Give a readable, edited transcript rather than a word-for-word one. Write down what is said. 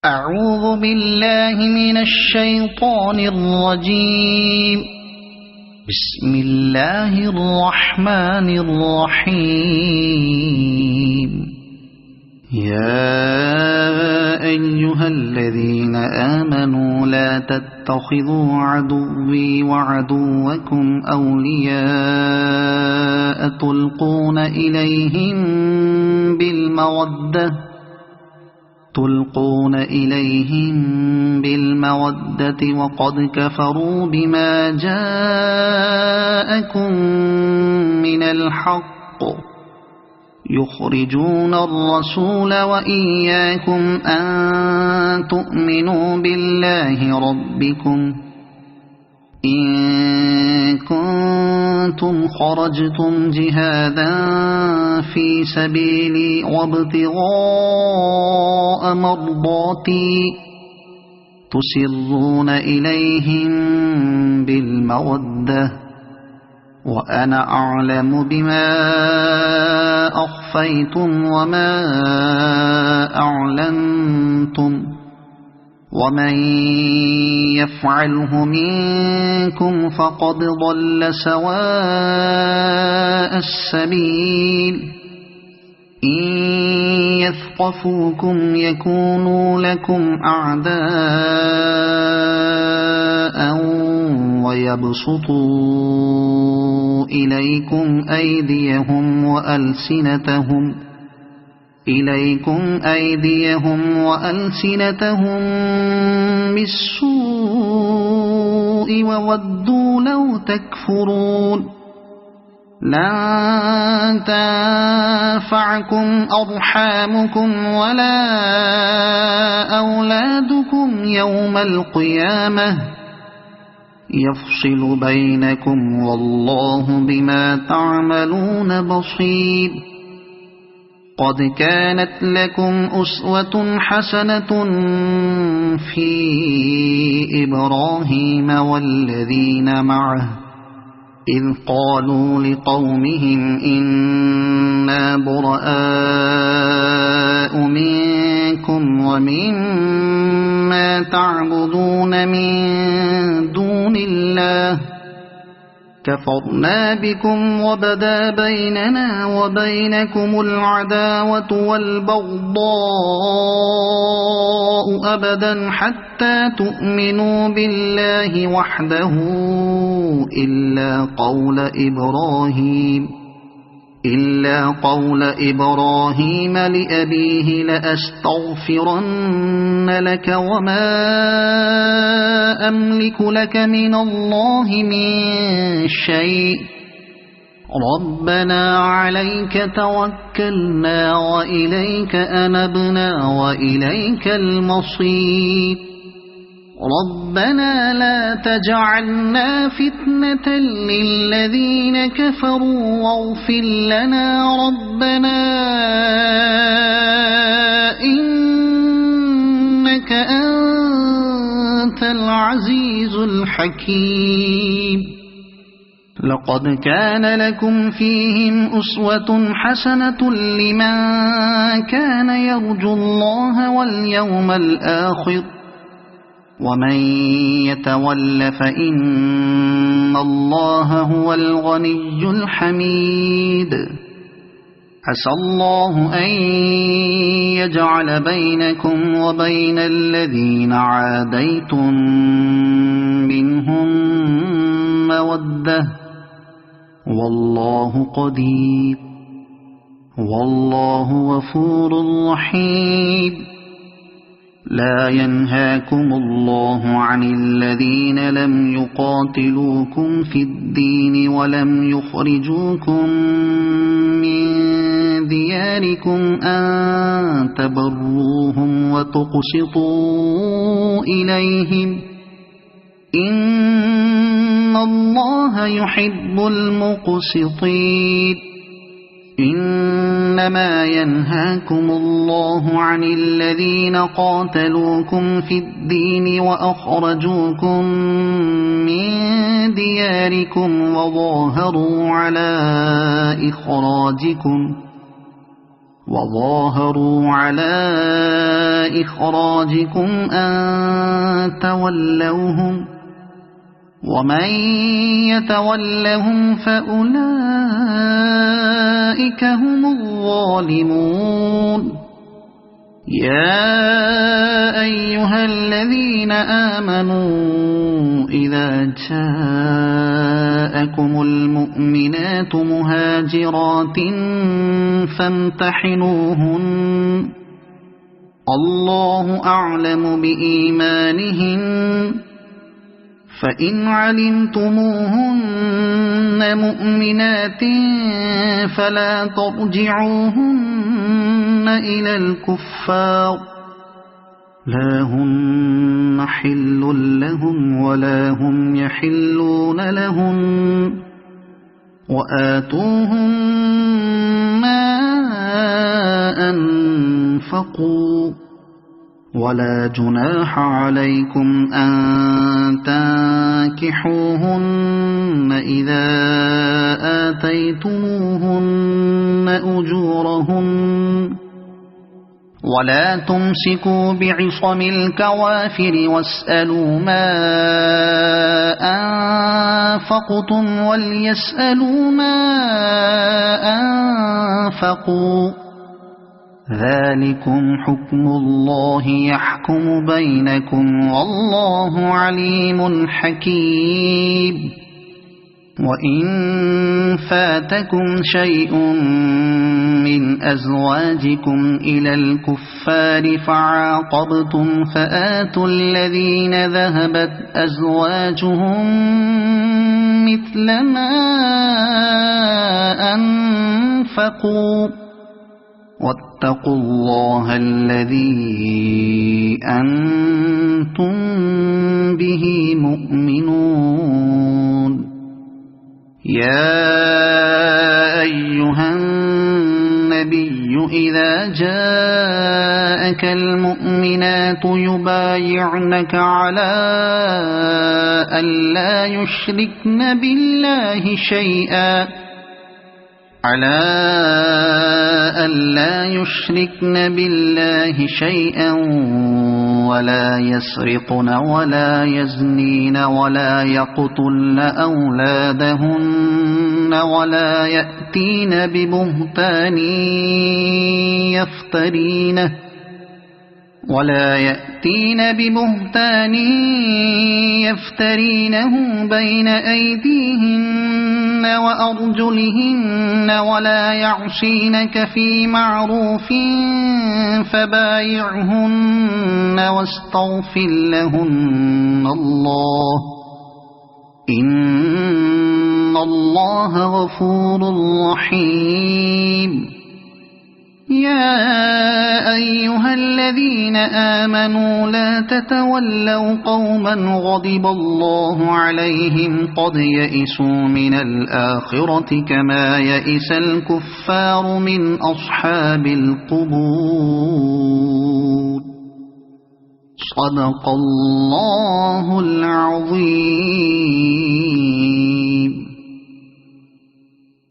أعوذ بالله من الشيطان الرجيم. بسم الله الرحمن الرحيم. يا أيها الذين آمنوا لا تتخذوا عدوي وعدوكم أولياء تلقون إليهم بالمودة وقد كفروا بما جاءكم من الحق يخرجون الرسول وإياكم أن تؤمنوا بالله ربكم إن كنتم خرجتم جهادا في سبيلي وابتغاء مرضاتي تسرون إليهم بالمودة وأنا أعلم بما أخفيتم وما أعلنتم ومن يفعله منكم فقد ضل سواء السبيل. إن يثقفوكم يكونوا لكم أعداء ويبسطوا إليكم أيديهم وألسنتهم بالسوء وودوا لو تكفرون. لن تنفعكم أرحامكم ولا أولادكم يوم القيامة يفصل بينكم والله بما تعملون بصير. قد كانت لكم أسوة حسنة في إبراهيم والذين معه إذ قالوا لقومهم إنا براء منكم ومما تعبدون من دون الله كفرنا بكم وبدا بيننا وبينكم العداوة والبغضاء أبدا حتى تؤمنوا بالله وحده إلا قول إبراهيم لأبيه لأستغفرن لك وما أملك لك من الله من شيء ربنا عليك توكلنا وإليك أنبنا وإليك المصير. ربنا لا تجعلنا فتنة للذين كفروا واغفر لنا ربنا إنك أنت العزيز الحكيم. لقد كان لكم فيهم أسوة حسنة لمن كان يرجو الله واليوم الآخر ومن يتول فإن الله هو الغني الحميد. عسى الله أن يجعل بينكم وبين الذين عاديتم منهم مودة والله قدير والله غفور رحيم. لا ينهاكم الله عن الذين لم يقاتلوكم في الدين ولم يخرجوكم من دياركم أن تبروهم وتقسطوا إليهم إن الله يحب المقسطين. إنما ينهاكم الله عن الذين قاتلوكم في الدين وأخرجوكم من دياركم وظاهروا على إخراجكم وظاهروا على إخراجكم أن تولوهم ومن يتولهم فأولئك هم الظالمون يا أيها الذين آمنوا إذا جاءكم المؤمنات مهاجرات فامتحنوهن الله أعلم بإيمانهن فإن علمتموهن مؤمنات فلا ترجعوهن إلى الكفار لا هن حل لهم ولا هم يحلون لهم وآتوهم ما أنفقوا ولا جناح عليكم أن تنكحوهن إذا آتيتموهن أجورهن ولا تمسكوا بعصم الكوافر واسألوا ما أنفقتم وليسألوا ما أنفقوا ذلكم حكم الله يحكم بينكم والله عليم حكيم وإن فاتكم شيء من أزواجكم إلى الكفار فعاقبتم فآتوا الذين ذهبت أزواجهم مثل ما أنفقوا واتقوا الله الذي أنتم به مؤمنون يا أيها النبي إذا جاءك المؤمنات يبايعنك على ألا يشركن بالله شيئا ولا يسرقن ولا يزنين ولا يقتلن أولادهن ولا يأتين ببهتان يفترينه بين أيديهن وأرجلهن ولا يعصينك في معروف فبايعهن واستغفر لهن الله إن الله غفور رحيم يا أيها الذين آمنوا لا تتولوا قوما غضب الله عليهم قد يئسوا من الآخرة كما يئس الكفار من أصحاب القبور صدق الله العظيم.